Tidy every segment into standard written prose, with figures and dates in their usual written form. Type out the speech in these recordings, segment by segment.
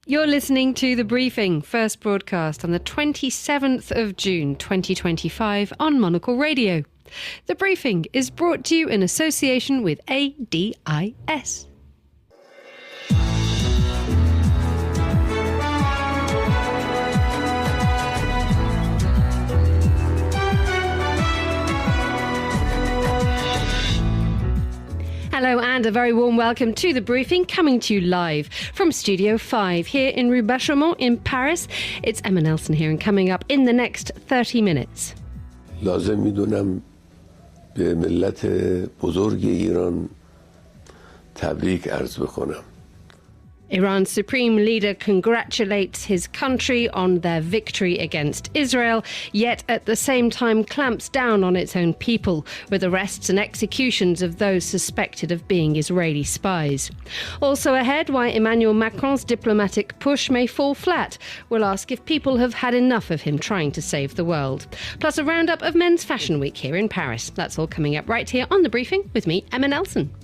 You're listening to The Briefing, first broadcast on the 27th of June 2025 on Monocle Radio. The Briefing is brought to you in association with ADIS. Hello and a very warm welcome to The Briefing, coming to you live from Studio 5 here in Rue Bachaumont in Paris. It's Emma Nelson here, and coming up in the next 30 minutes. لازم میدونم به ملت بزرگ ایران تبریک عرض بکنم. Iran's supreme leader congratulates his country on their victory against Israel, yet at the same time clamps down on its own people with arrests and executions of those suspected of being Israeli spies. Also ahead, why Emmanuel Macron's diplomatic push may fall flat. We'll ask if people have had enough of him trying to save the world. Plus a roundup of Men's Fashion Week here in Paris. That's all coming up right here on The Briefing with me, Emma Nelson.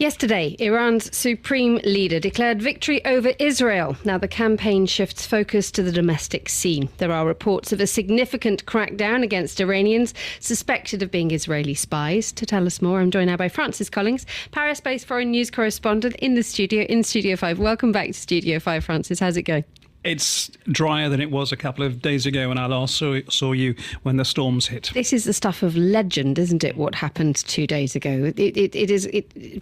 Yesterday, Iran's supreme leader declared victory over Israel. Now the campaign shifts focus to the domestic scene. There are reports of a significant crackdown against Iranians suspected of being Israeli spies. To tell us more, I'm joined now by Francis Collings, Paris-based foreign news correspondent in Studio 5. Welcome back to Studio 5, Francis. How's it going? It's drier than it was a couple of days ago when I last saw you when the storms hit. This is the stuff of legend, isn't it, what happened 2 days ago? It is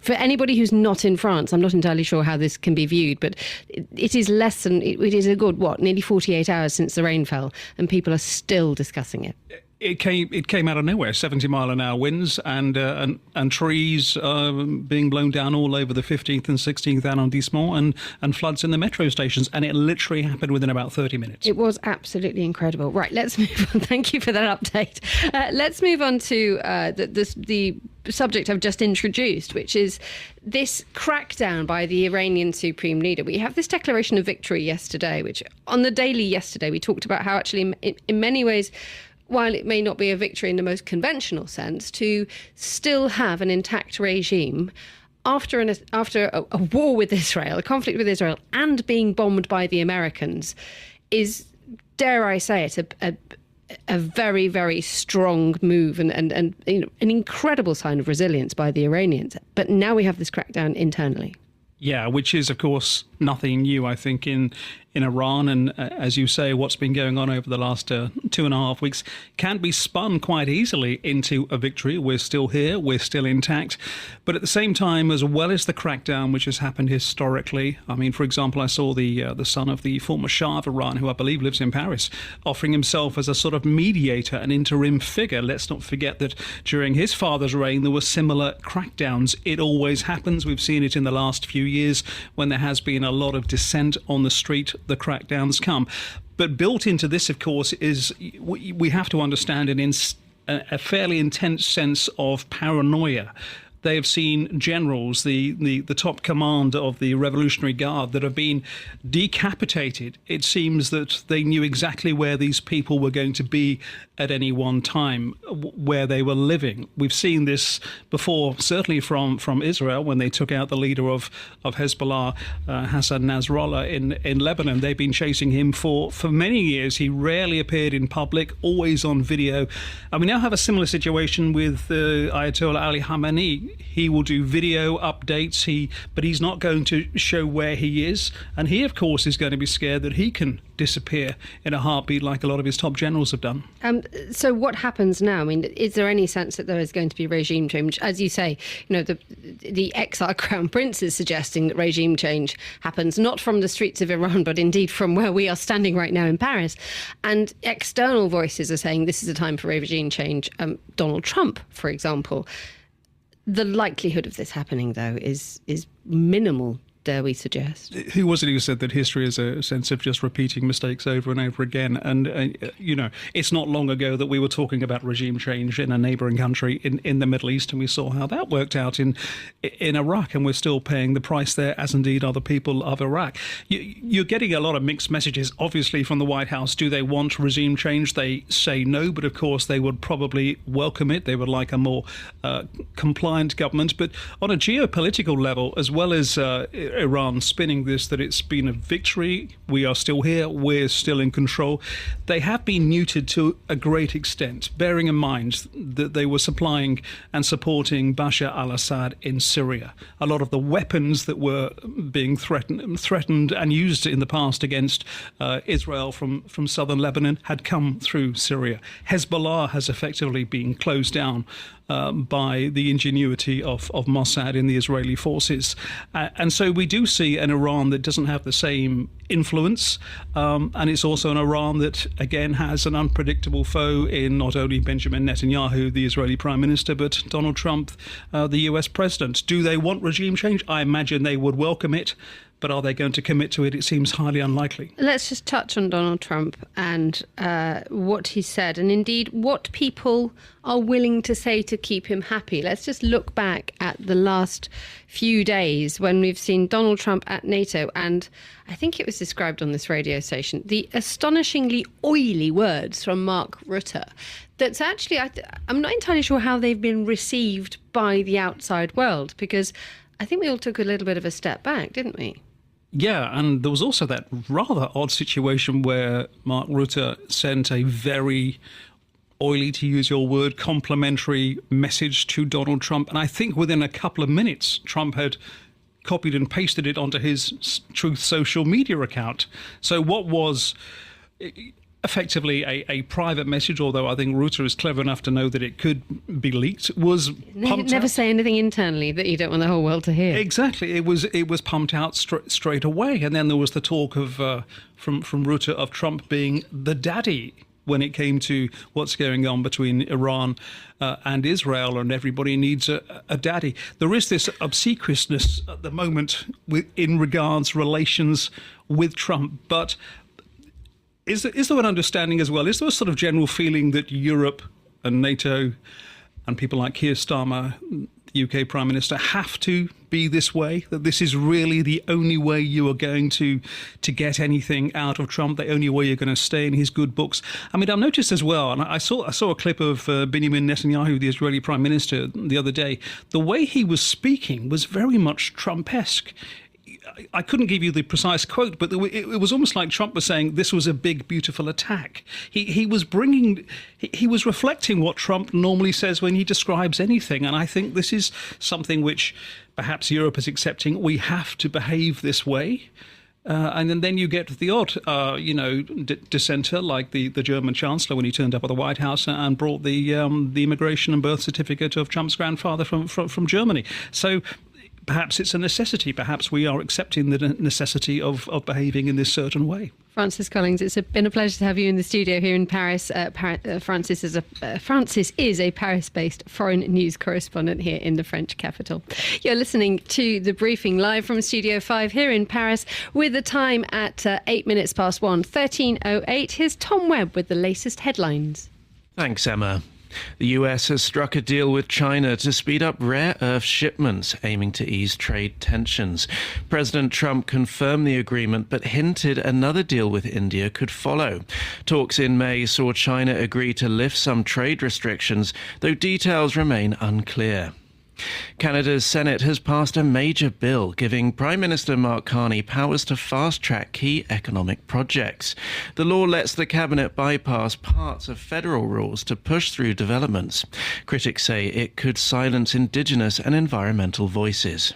for anybody who's not in France, I'm not entirely sure how this can be viewed, but it is less than, it is a good, nearly 48 hours since the rain fell, and people are still discussing it. It came out of nowhere, 70-mile-an-hour winds and trees being blown down all over the 15th and 16th arrondissement and floods in the metro stations. And it literally happened within about 30 minutes. It was absolutely incredible. Right, let's move on. Thank you for that update. Let's move on to the subject I've just introduced, which is this crackdown by the Iranian supreme leader. We have this declaration of victory yesterday, which on the Daily yesterday we talked about how actually in many ways, while it may not be a victory in the most conventional sense, to still have an intact regime after a war with Israel, a conflict with Israel, and being bombed by the Americans is, dare I say it, a very, very strong move and you know, an incredible sign of resilience by the Iranians. But now we have this crackdown internally. Yeah, which is, of course, nothing new, I think, in Iran. And as you say, what's been going on over the last 2.5 weeks can be spun quite easily into a victory. We're still here. We're still intact. But at the same time, as well as the crackdown, which has happened historically, I mean, for example, I saw the son of the former Shah of Iran, who I believe lives in Paris, offering himself as a sort of mediator, an interim figure. Let's not forget that during his father's reign, there were similar crackdowns. It always happens. We've seen it in the last few years when there has been a lot of dissent on the street. The crackdowns come. But built into this, of course, is we have to understand a fairly intense sense of paranoia. They have seen generals, the top command of the Revolutionary Guard, that have been decapitated. It seems that they knew exactly where these people were going to be at any one time, where they were living. We've seen this before, certainly from Israel, when they took out the leader of Hezbollah, Hassan Nasrallah, in Lebanon. They've been chasing him for many years. He rarely appeared in public, always on video. And we now have a similar situation with Ayatollah Ali Khamenei. He will do video updates, but he's not going to show where he is. And he, of course, is going to be scared that he can disappear in a heartbeat like a lot of his top generals have done. So what happens now? I mean, is there any sense that there is going to be regime change? As you say, you know, the exile crown prince is suggesting that regime change happens not from the streets of Iran, but indeed from where we are standing right now in Paris. And external voices are saying this is a time for regime change. Donald Trump, for example. The likelihood of this happening, though, is minimal, dare we suggest. Who was it who said that history is a sense of just repeating mistakes over and over again? And, it's not long ago that we were talking about regime change in a neighbouring country in the Middle East, and we saw how that worked out in Iraq, and we're still paying the price there, as indeed are the people of Iraq. You're getting a lot of mixed messages, obviously, from the White House. Do they want regime change? They say no, but of course they would probably welcome it. They would like a more compliant government. But on a geopolitical level, as well as Iran spinning this, that it's been a victory, we are still here, we're still in control, they have been neutered to a great extent, bearing in mind that they were supplying and supporting Bashar al-Assad in Syria. A lot of the weapons that were being threatened and used in the past against Israel from southern Lebanon had come through Syria. Hezbollah has effectively been closed down by the ingenuity of Mossad in the Israeli forces. And so we do see an Iran that doesn't have the same influence, and it's also an Iran that, again, has an unpredictable foe in not only Benjamin Netanyahu, the Israeli Prime Minister, but Donald Trump, the US President. Do they want regime change? I imagine they would welcome it. But are they going to commit to it? It seems highly unlikely. Let's just touch on Donald Trump and what he said, and indeed what people are willing to say to keep him happy. Let's just look back at the last few days when we've seen Donald Trump at NATO, and I think it was described on this radio station, the astonishingly oily words from Mark Rutte. That's actually, I'm not entirely sure how they've been received by the outside world, because I think we all took a little bit of a step back, didn't we? Yeah, and there was also that rather odd situation where Mark Rutte sent a very oily, to use your word, complimentary message to Donald Trump. And I think within a couple of minutes, Trump had copied and pasted it onto his Truth social media account. So what was effectively a private message, although I think Rutte is clever enough to know that it could be leaked, was pumped never out. Say anything internally that you don't want the whole world to hear. Exactly. It was pumped out straight away. And then there was the talk of from Rutte of Trump being the daddy when it came to what's going on between Iran and Israel, and everybody needs a daddy. There is this obsequiousness at the moment in regards relations with Trump, but is there an understanding as well? Is there a sort of general feeling that Europe and NATO and people like Keir Starmer, the UK Prime Minister, have to be this way? That this is really the only way you are going to get anything out of Trump, the only way you're going to stay in his good books? I mean, I've noticed as well, and I saw a clip of Benjamin Netanyahu, the Israeli Prime Minister, the other day. The way he was speaking was very much Trump-esque. I couldn't give you the precise quote, but it was almost like Trump was saying this was a big, beautiful attack. He was reflecting what Trump normally says when he describes anything. And I think this is something which perhaps Europe is accepting. We have to behave this way. And then you get the odd, dissenter like the German Chancellor when he turned up at the White House and brought the immigration and birth certificate of Trump's grandfather from Germany. So perhaps it's a necessity. Perhaps we are accepting the necessity of behaving in this certain way. Francis Collins, it's been a pleasure to have you in the studio here in Paris. Francis is a Paris-based foreign news correspondent here in the French capital. You're listening to The Briefing live from Studio 5 here in Paris with the time at 8 minutes past 1, 13:08. Here's Tom Webb with the latest headlines. Thanks, Emma. The US has struck a deal with China to speed up rare earth shipments, aiming to ease trade tensions. President Trump confirmed the agreement, but hinted another deal with India could follow. Talks in May saw China agree to lift some trade restrictions, though details remain unclear. Canada's Senate has passed a major bill giving Prime Minister Mark Carney powers to fast-track key economic projects. The law lets the cabinet bypass parts of federal rules to push through developments. Critics say it could silence Indigenous and environmental voices.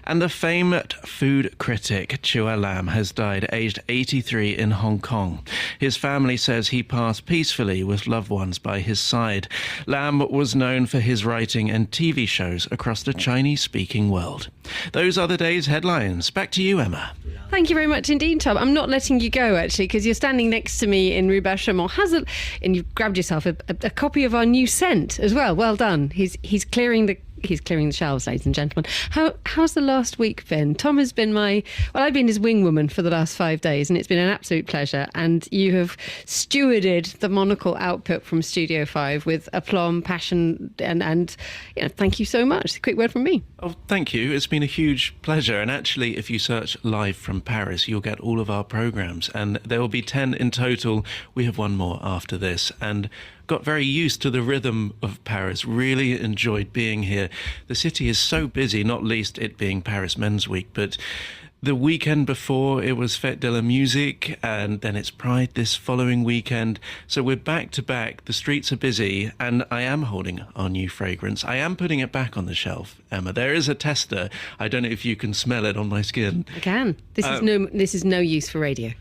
And the famed food critic Chua Lam has died aged 83 in Hong Kong. His family says he passed peacefully with loved ones by his side. Lam was known for his writing and TV shows across the Chinese-speaking world. Those are the day's headlines. Back to you, Emma. Thank you very much indeed, Tom. I'm not letting you go, actually, because you're standing next to me in Rue Bachamont. And you've grabbed yourself a copy of our new scent as well. Well done. He's clearing he's clearing the shelves, ladies and gentlemen. How's the last week been? Tom has been I've been his wingwoman for the last 5 days, and it's been an absolute pleasure. And you have stewarded the Monocle output from Studio 5 with aplomb, passion, and thank you so much. A quick word from me. Oh, thank you. It's been a huge pleasure. And actually, if you search Live from Paris, you'll get all of our programmes. And there will be 10 in total. We have one more after this. And got very used to the rhythm of Paris. Really enjoyed being here. The city is so busy, not least it being Paris Men's Week. But the weekend before, it was Fête de la Musique, and then it's Pride this following weekend. So we're back to back. The streets are busy, and I am holding our new fragrance. I am putting it back on the shelf, Emma. There is a tester. I don't know if you can smell it on my skin. I can. This is no use for radio.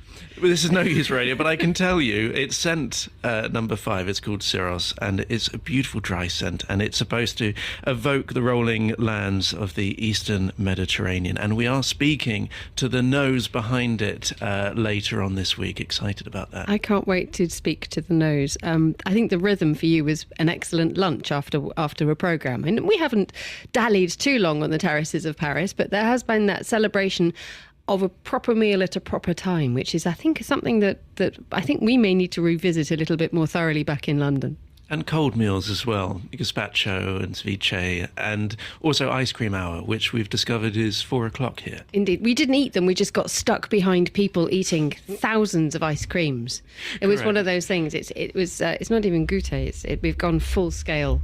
This is no use for radio, but I can tell you it's scent number 5. It's called Syros, and it's a beautiful dry scent, and it's supposed to evoke the rolling lands of the Eastern Mediterranean. And we are speaking to the nose behind it later on this week. Excited about that. I can't wait to speak to the nose. I think the rhythm for you was an excellent lunch after a programme. And we haven't dallied too long on the terraces of Paris, but there has been that celebration of a proper meal at a proper time, which is, I think, something that I think we may need to revisit a little bit more thoroughly back in London. And cold meals as well, gazpacho and ceviche, and also ice cream hour, which we've discovered is 4 o'clock here. Indeed. We didn't eat them. We just got stuck behind people eating thousands of ice creams. It was one of those things. It's not even goûter. We've gone full scale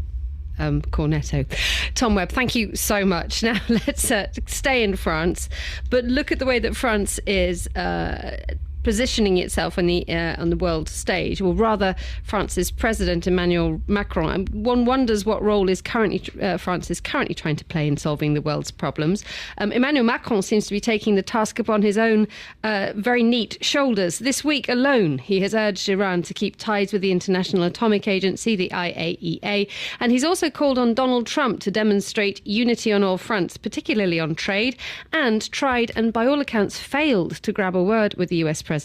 cornetto. Tom Webb, thank you so much. Now let's stay in France, but look at the way that France is positioning itself on the world stage, or rather France's President Emmanuel Macron. And one wonders what role France is currently trying to play in solving the world's problems. Emmanuel Macron seems to be taking the task upon his own very neat shoulders. This week alone, he has urged Iran to keep ties with the International Atomic Agency, the IAEA, and he's also called on Donald Trump to demonstrate unity on all fronts, particularly on trade, and tried and by all accounts failed to grab a word with the US President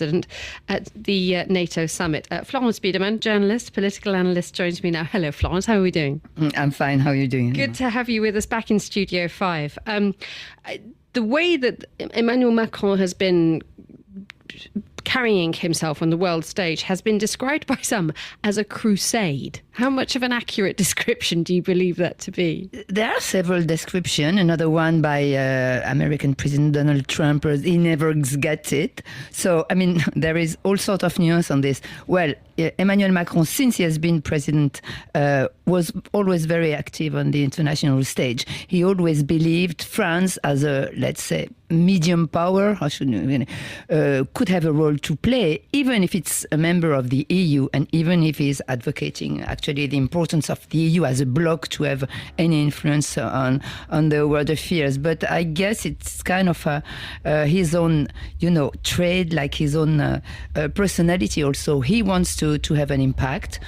at the NATO summit. Florence Biedermann, journalist, political analyst, joins me now. Hello, Florence. How are we doing? I'm fine. How are you doing? Good to have you with us back in Studio 5. The way that Emmanuel Macron has been carrying himself on the world stage has been described by some as a crusade. How much of an accurate description do you believe that to be? There are several descriptions. Another one by American President Donald Trump. He never gets it. So, I mean, there is all sorts of nuance on this. Well, Emmanuel Macron, since he has been president, was always very active on the international stage. He always believed France as a, let's say, medium power, could have a role to play, even if it's a member of the EU, and even if he's advocating actually the importance of the EU as a bloc to have any influence on the world affairs. But I guess it's kind of his own, trade, like his own personality also. He wants to have an impact.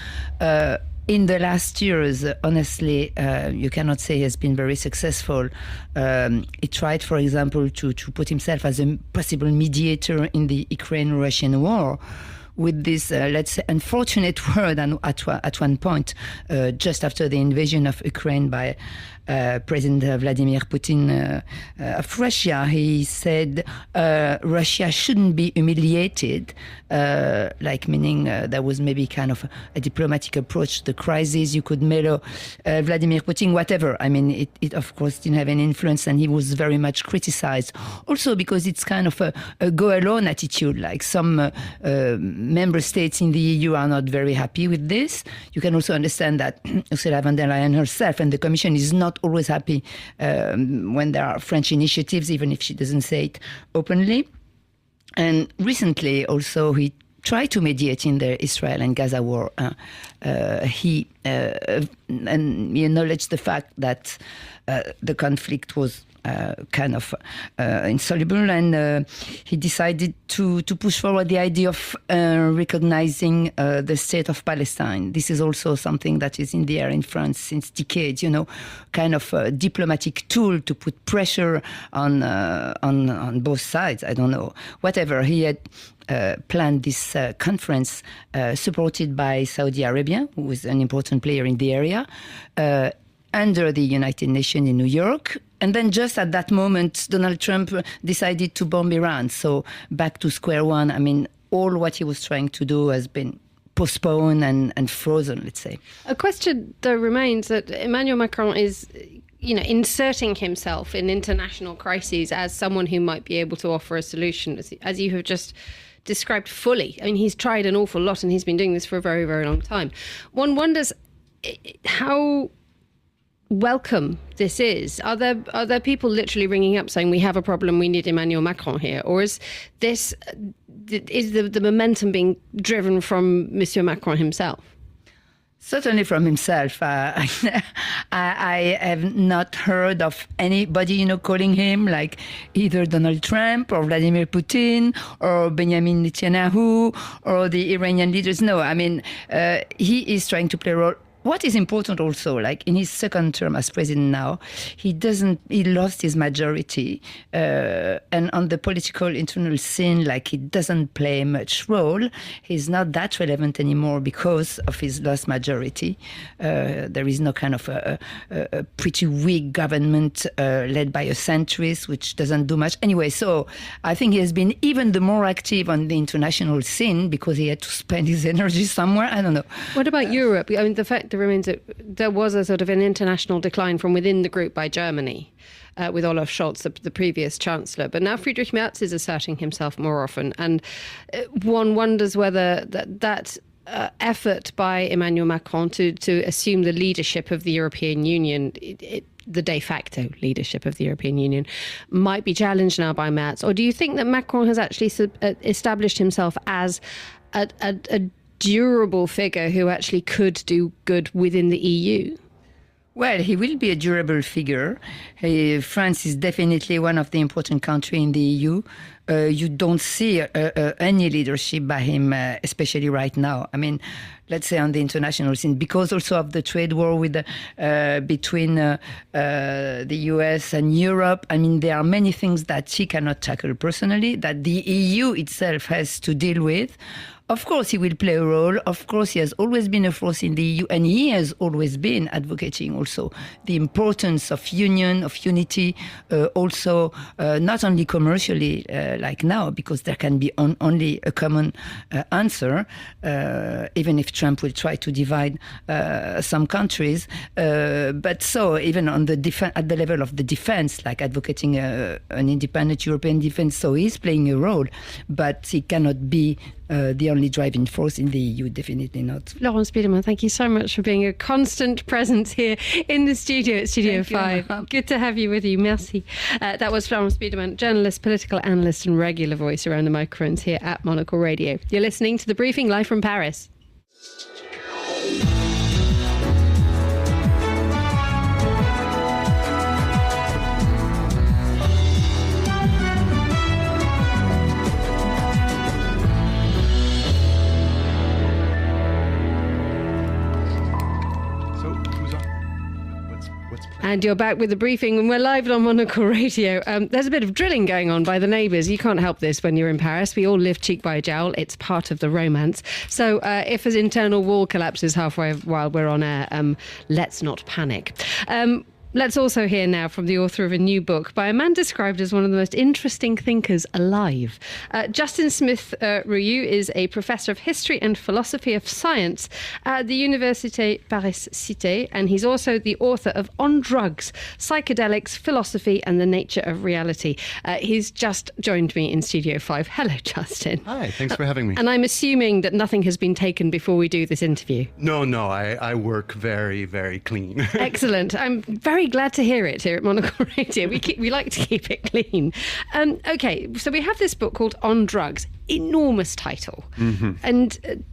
In the last years, honestly, you cannot say he has been very successful. He tried, for example, to put himself as a possible mediator in the Ukraine-Russian war, with this, let's say, unfortunate word at one point, just after the invasion of Ukraine by President Vladimir Putin of Russia. He said Russia shouldn't be humiliated, meaning there was maybe kind of a diplomatic approach to the crisis. You could mellow Vladimir Putin, whatever. I mean, it of course didn't have any influence, and he was very much criticized. Also because it's kind of a go-alone attitude, like some member states in the EU are not very happy with this. You can also understand that Ursula von der Leyen herself and the Commission is not always happy when there are French initiatives, even if she doesn't say it openly. And recently also he tried to mediate in the Israel and Gaza war. He acknowledged the fact that the conflict was kind of insoluble, and he decided to push forward the idea of recognizing the state of Palestine. This is also something that is in the air in France since decades, kind of a diplomatic tool to put pressure on both sides. I don't know. Whatever. He had planned this conference supported by Saudi Arabia, who is an important player in the area. under the United Nations in New York. And then just at that moment, Donald Trump decided to bomb Iran. So back to square one. I mean, all what he was trying to do has been postponed and frozen, let's say. A question, though, remains that Emmanuel Macron is, inserting himself in international crises as someone who might be able to offer a solution, as you have just described fully. I mean, he's tried an awful lot and he's been doing this for a very, very long time. One wonders how welcome this is. Are there people literally ringing up saying we have a problem, we need Emmanuel Macron here? Or is this the momentum being driven from Monsieur Macron himself? Certainly from himself. I have not heard of anybody, calling him like either Donald Trump or Vladimir Putin or Benjamin Netanyahu or the Iranian leaders. No, I mean, he is trying to play a role. What is important also, like in his second term as president now, he lost his majority. And on the political internal scene, like he doesn't play much role. He's not that relevant anymore because of his lost majority. There is no kind of a pretty weak government led by a centrist, which doesn't do much. Anyway, so I think he has been even the more active on the international scene because he had to spend his energy somewhere. I don't know. What about Europe? I mean, the fact remains that there was a sort of an international decline from within the group by Germany with Olaf Scholz, the previous chancellor. But now Friedrich Merz is asserting himself more often. And one wonders whether that effort by Emmanuel Macron to assume the leadership of the European Union, the de facto leadership of the European Union, might be challenged now by Merz. Or do you think that Macron has actually established himself as a durable figure who actually could do good within the EU? Well, he will be a durable figure. France is definitely one of the important countries in the EU. You don't see any leadership by him, especially right now. I mean, let's say on the international scene, because also of the trade war between the US and Europe. I mean, there are many things that he cannot tackle personally, that the EU itself has to deal with. Of course, he will play a role. Of course, he has always been a force in the EU, and he has always been advocating also the importance of union, of unity, also not only commercially like now, because there can be only a common answer, even if Trump will try to divide some countries. But so even on at the level of the defense, like advocating an independent European defense, so he's playing a role, but he cannot be the only driving force in the EU, definitely not. Florence Biedermann, thank you so much for being a constant presence here in the studio at Studio 5. Good to have you with you. Merci. That was Florence Biedermann, journalist, political analyst and regular voice around the microphones here at Monocle Radio. You're listening to The Briefing live from Paris. And you're back with The Briefing, and we're live on Monocle Radio. There's a bit of drilling going on by the neighbours. You can't help this when you're in Paris. We all live cheek by jowl. It's part of the romance. So if an internal wall collapses halfway while we're on air, let's not panic. Let's also hear now from the author of a new book by a man described as one of the most interesting thinkers alive. Justin Smith-Rouillou is a professor of history and philosophy of science at the Université Paris-Cité, and he's also the author of On Drugs, Psychedelics, Philosophy and the Nature of Reality. He's just joined me in Studio 5. Hello, Justin. Hi, thanks for having me. And I'm assuming that nothing has been taken before we do this interview. No, I work very, very clean. Excellent. I'm very glad to hear it here at Monocle Radio. We like to keep it clean. Okay, so we have this book called On Drugs. Enormous title. Mm-hmm. And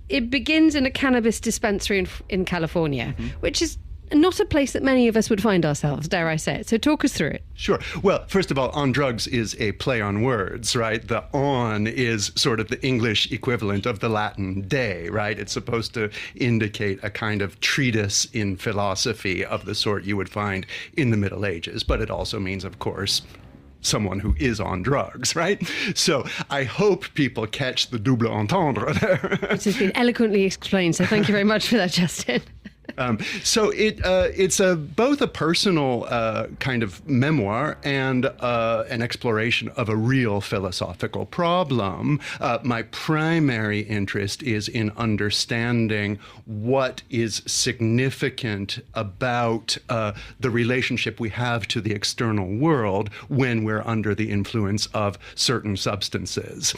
it begins in a cannabis dispensary in California, which is not a place that many of us would find ourselves, dare I say it. So talk us through it. Sure. Well, first of all, On Drugs is a play on words, right? The on is sort of the English equivalent of the Latin de, right? It's supposed to indicate a kind of treatise in philosophy of the sort you would find in the Middle Ages. But it also means, of course, someone who is on drugs, right? So I hope people catch the double entendre there. Which has been eloquently explained, so thank you very much for that, Justin. So it's both a personal kind of memoir and an exploration of a real philosophical problem. My primary interest is in understanding what is significant about the relationship we have to the external world when we're under the influence of certain substances.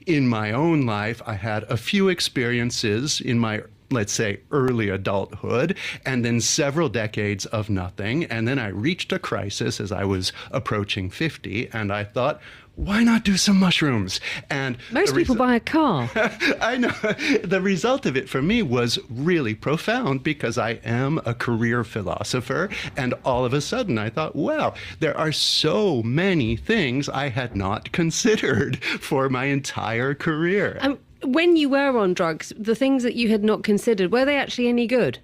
In my own life, I had a few experiences in my, let's say, early adulthood, and then several decades of nothing. And then I reached a crisis as I was approaching 50, and I thought, why not do some mushrooms? And most people buy a car. I know. The result of it for me was really profound because I am a career philosopher. And all of a sudden I thought, wow, there are so many things I had not considered for my entire career. When you were on drugs, the things that you had not considered, were they actually any good?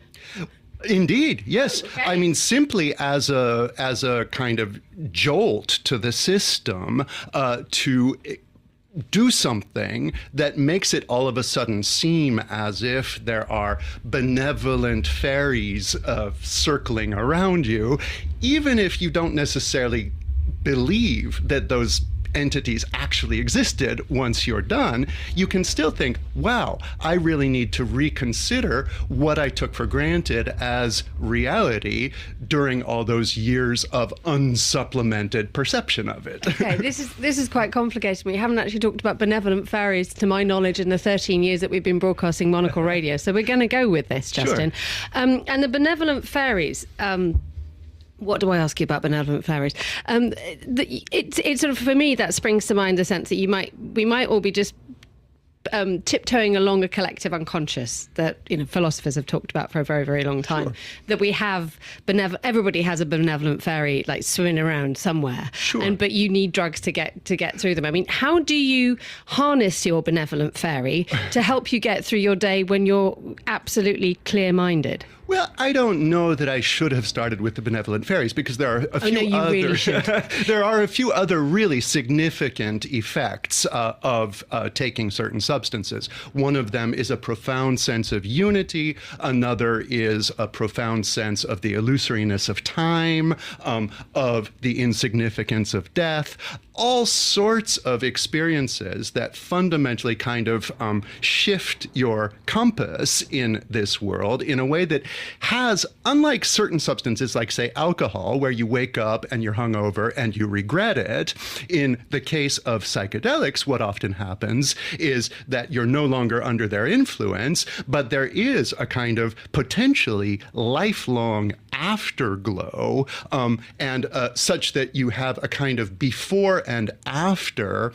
Indeed, yes. Okay. I mean, simply as a kind of jolt to the system to do something that makes it all of a sudden seem as if there are benevolent fairies circling around you, even if you don't necessarily believe that those entities actually existed once you're done, you can still think, wow, I really need to reconsider what I took for granted as reality during all those years of unsupplemented perception of it. Okay, this is quite complicated. We haven't actually talked about benevolent fairies, to my knowledge, in the 13 years that we've been broadcasting Monocle Radio. So we're going to go with this, Justin. Sure. And the benevolent fairies... what do I ask you about benevolent fairies? It's sort of, for me, that springs to mind the sense that we might all be just tiptoeing along a collective unconscious that philosophers have talked about for a very, very long time. Sure. That we have everybody has a benevolent fairy like swimming around somewhere. Sure. But you need drugs to get through them. I mean, how do you harness your benevolent fairy to help you get through your day when you're absolutely clear-minded? Well, I don't know that I should have started with the benevolent fairies because there are a few really should. There are a few other really significant effects of taking certain substances. One of them is a profound sense of unity. Another is a profound sense of the illusoriness of time, of the insignificance of death. All sorts of experiences that fundamentally kind of shift your compass in this world in a way that has, unlike certain substances like, say, alcohol, where you wake up and you're hungover and you regret it, in the case of psychedelics, what often happens is that you're no longer under their influence, but there is a kind of potentially lifelong afterglow, and such that you have a kind of before and after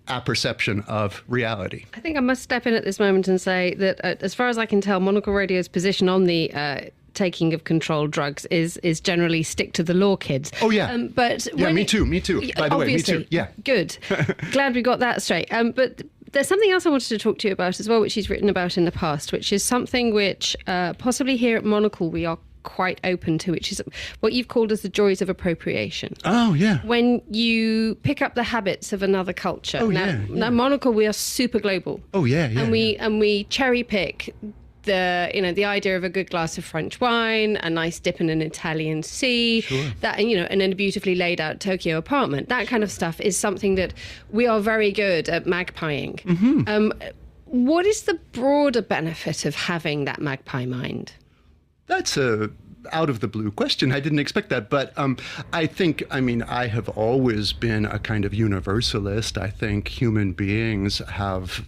apperception of reality. I think I must step in at this moment and say that, as far as I can tell, Monocle Radio's position on the taking of controlled drugs is generally stick to the law, kids. Oh, yeah. But yeah, me too. By the way, me too. Yeah. Good. Glad we got that straight. But there's something else I wanted to talk to you about as well, which he's written about in the past, which is something which possibly here at Monocle we are quite open to, which is what you've called as the joys of appropriation. Oh, yeah. When you pick up the habits of another culture. Oh, now Monocle, we are super global. Oh, yeah. And we cherry pick the idea of a good glass of French wine, a nice dip in an Italian sea, sure. That, and in a beautifully laid out Tokyo apartment. That kind of stuff is something that we are very good at magpieing. Mm-hmm. What is the broader benefit of having that magpie mind? That's a out of the blue question. I didn't expect that. But I have always been a kind of universalist. I think human beings have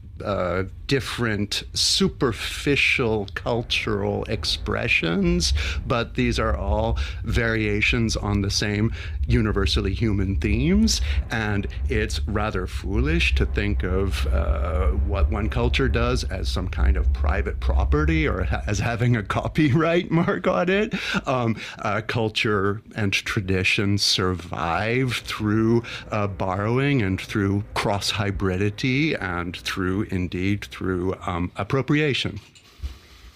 different superficial cultural expressions, but these are all variations on the same universally human themes. And it's rather foolish to think of what one culture does as some kind of private property or as having a copyright mark on it. Culture and tradition survive through borrowing and through cross-hybridity and through appropriation.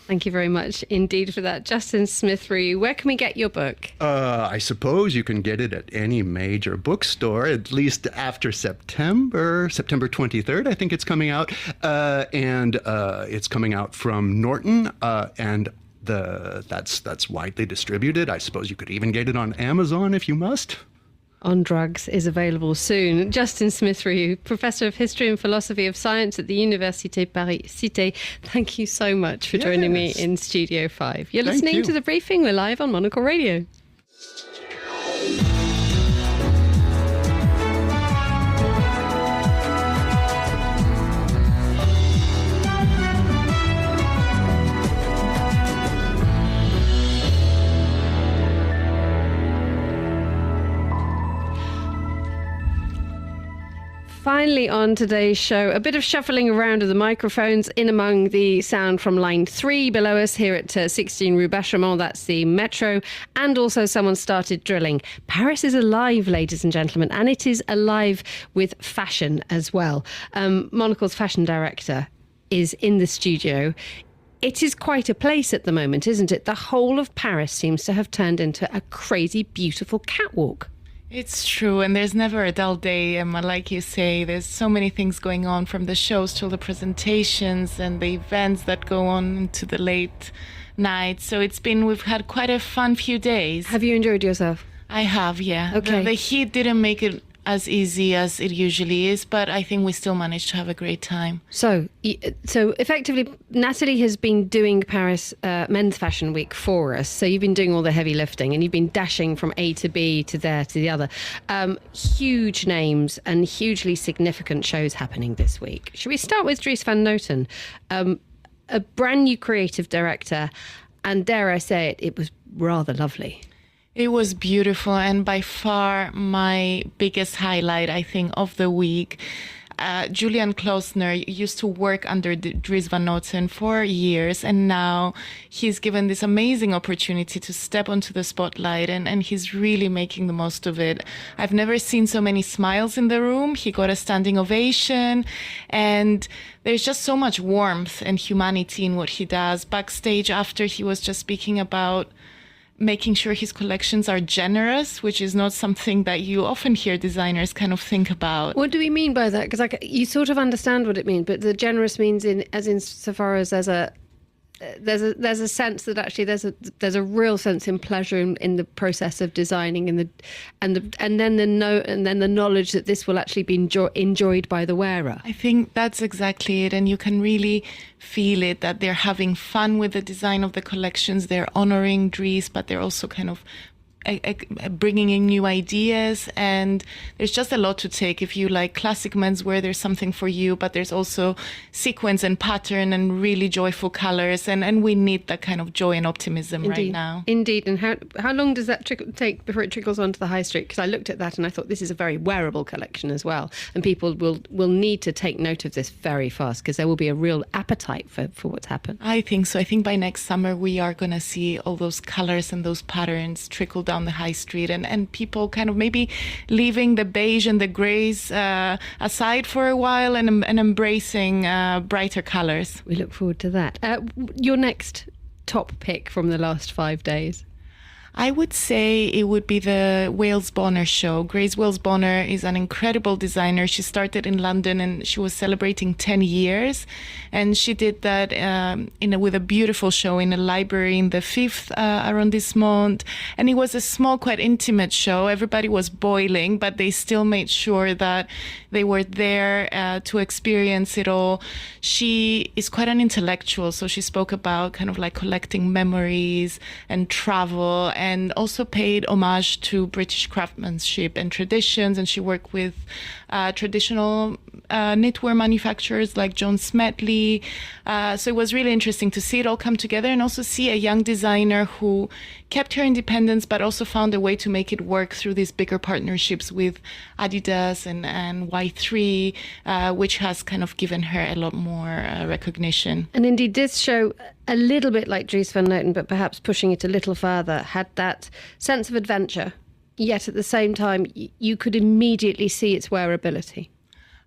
Thank you very much indeed for that. Justin Smith-Rue, where can we get your book? I suppose you can get it at any major bookstore, at least after September 23rd, I think it's coming out. And it's coming out from Norton and that's widely distributed. I suppose you could even get it on Amazon if you must. On Drugs is available soon. Justin Smith-Rioux, Professor of History and Philosophy of Science at the Université Paris-Cité. Thank you so much for joining me in Studio 5. You're listening to The Briefing. We're live on Monocle Radio. Finally on today's show, a bit of shuffling around of the microphones in among the sound from line 3 below us here at 16 Rue Bachamont, that's the metro, and also someone started drilling. Paris is alive, ladies and gentlemen, and it is alive with fashion as well. Monocle's fashion director is in the studio. It is quite a place at the moment, isn't it? The whole of Paris seems to have turned into a crazy, beautiful catwalk. It's true, and there's never a dull day, Emma. Like you say, there's so many things going on, from the shows till the presentations and the events that go on into the late night. So we've had quite a fun few days. Have you enjoyed yourself? I have, yeah. Okay. The heat didn't make it as easy as it usually is, but I think we still managed to have a great time. So effectively, Natalie has been doing Paris Men's Fashion Week for us. So you've been doing all the heavy lifting, and you've been dashing from A to B to there to the other. Huge names and hugely significant shows happening this week. Should we start with Dries van Noten, a brand new creative director, and dare I say it was rather lovely. It was beautiful, and by far my biggest highlight, I think, of the week. Julian Klausner used to work under Dries van Noten for years, and now he's given this amazing opportunity to step onto the spotlight, and he's really making the most of it. I've never seen so many smiles in the room. He got a standing ovation, and there's just so much warmth and humanity in what he does. Backstage after, he was just speaking about making sure his collections are generous, which is not something that you often hear designers kind of think about. What do we mean by that? Because you sort of understand what it means, but the generous means insofar as there's a sense that actually there's a real sense in pleasure in the process of designing, and then the knowledge that this will actually be enjoyed by the wearer. I think that's exactly it, and you can really feel it, that they're having fun with the design of the collections. They're honoring Dries, but they're also kind of bringing in new ideas, and there's just a lot to take. If you like classic menswear, there's something for you, but there's also sequence and pattern and really joyful colors, and we need that kind of joy and optimism right now. Indeed. And how long does that take before it trickles onto the high street? Because I looked at that and I thought this is a very wearable collection as well, and people will need to take note of this very fast, because there will be a real appetite for what's happened. I think so. I think by next summer we are going to see all those colors and those patterns trickle down the high street, and people kind of maybe leaving the beige and the grays aside for a while and embracing brighter colors. We look forward to that. Your next top pick from the last 5 days? I would say it would be the Wales Bonner show. Grace Wales Bonner is an incredible designer. She started in London and she was celebrating 10 years. And she did that with a beautiful show in a library in the 5th arrondissement. And it was a small, quite intimate show. Everybody was boiling, but they still made sure that they were there to experience it all. She is quite an intellectual, so she spoke about kind of like collecting memories and travel, and also paid homage to British craftsmanship and traditions. And she worked with traditional knitwear manufacturers like John Smedley. So it was really interesting to see it all come together, and also see a young designer who kept her independence but also found a way to make it work through these bigger partnerships with Adidas and Y3, which has kind of given her a lot more recognition. And indeed, this show, a little bit like Dries van Noten, but perhaps pushing it a little further, had that sense of adventure, yet at the same time you could immediately see its wearability.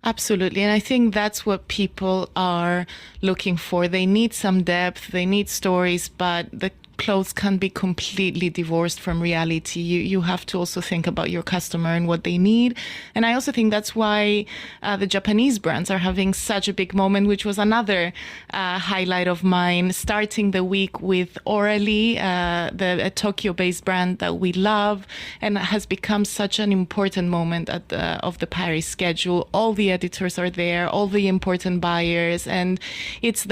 Absolutely. And I think that's what people are looking for. They need some depth, they need stories, but the clothes can't be completely divorced from reality. You have to also think about your customer and what they need. And I also think that's why the Japanese brands are having such a big moment, which was another highlight of mine, starting the week with Orally, a Tokyo-based brand that we love and has become such an important moment of the Paris schedule. All the editors are there, all the important buyers, and it's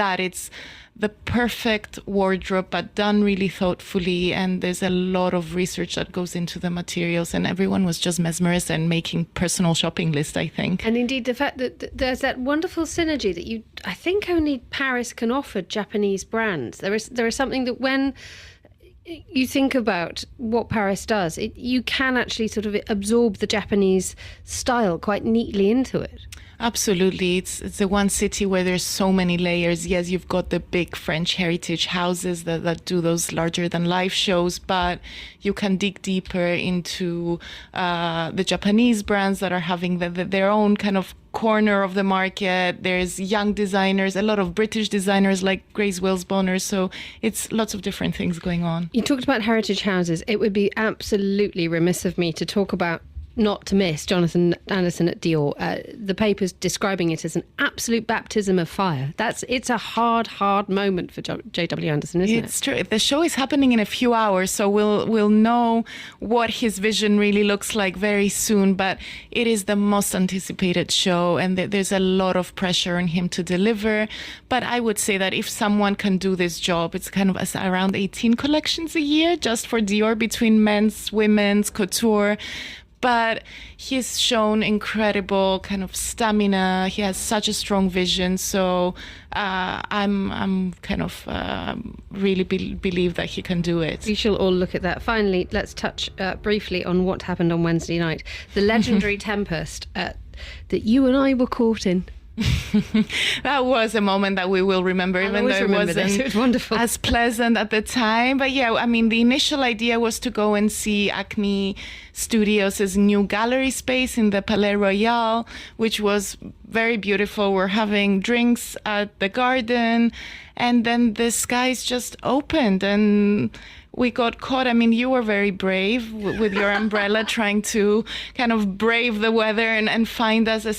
the perfect wardrobe, but done really thoughtfully. And there's a lot of research that goes into the materials, and everyone was just mesmerized and making personal shopping lists, I think. And indeed, the fact that there's that wonderful synergy that I think only Paris can offer Japanese brands. There is something that when you think about what Paris does, you can actually sort of absorb the Japanese style quite neatly into it. Absolutely. It's the one city where there's so many layers. Yes, you've got the big French heritage houses that do those larger than life shows, but you can dig deeper into the Japanese brands that are having their own kind of corner of the market. There's young designers, a lot of British designers like Grace Wills Bonner. So it's lots of different things going on. You talked about heritage houses. It would be absolutely remiss of me to talk about not to miss Jonathan Anderson at Dior. The paper's describing it as an absolute baptism of fire. It's a hard moment for J.W. Anderson, isn't it? It's true. The show is happening in a few hours, so we'll know what his vision really looks like very soon. But it is the most anticipated show, and there's a lot of pressure on him to deliver. But I would say that if someone can do this job, it's kind of around 18 collections a year just for Dior, between men's, women's, couture. But he's shown incredible kind of stamina. He has such a strong vision. So I'm kind of really believe that he can do it. We shall all look at that. Finally, let's touch briefly on what happened on Wednesday night. The legendary tempest that you and I were caught in. That was a moment that we will remember, even though it was wonderful, as pleasant at the time. But yeah, I mean, the initial idea was to go and see Acme Studios' new gallery space in the Palais Royal, which was very beautiful. We're having drinks at the garden, and then the skies just opened and we got caught. I mean, you were very brave with your umbrella, trying to kind of brave the weather and find us a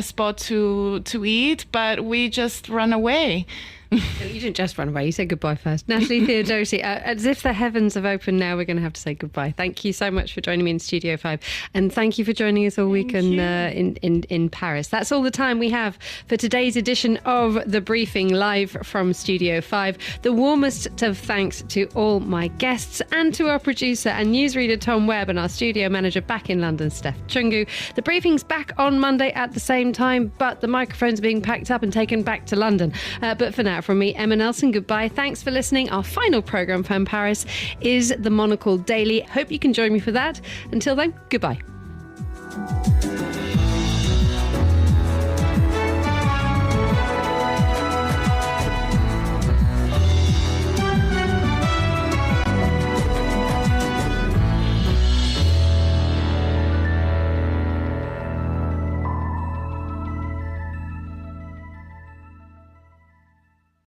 spot to eat, but we just ran away. You didn't just run away, you said goodbye first. Natalie Theodosi, as if the heavens have opened now, we're going to have to say goodbye. Thank you so much for joining me in Studio 5, and thank you for joining us all week in Paris. That's all the time we have for today's edition of The Briefing, live from Studio 5. The warmest of thanks to all my guests, and to our producer and newsreader Tom Webb, and our studio manager back in London, Steph Chungu. The Briefing's back on Monday at the same time, but the microphones are being packed up and taken back to London. But for now, from me, Emma Nelson, goodbye. Thanks for listening. Our final programme from Paris is the Monocle Daily. Hope you can join me for that. Until then, goodbye.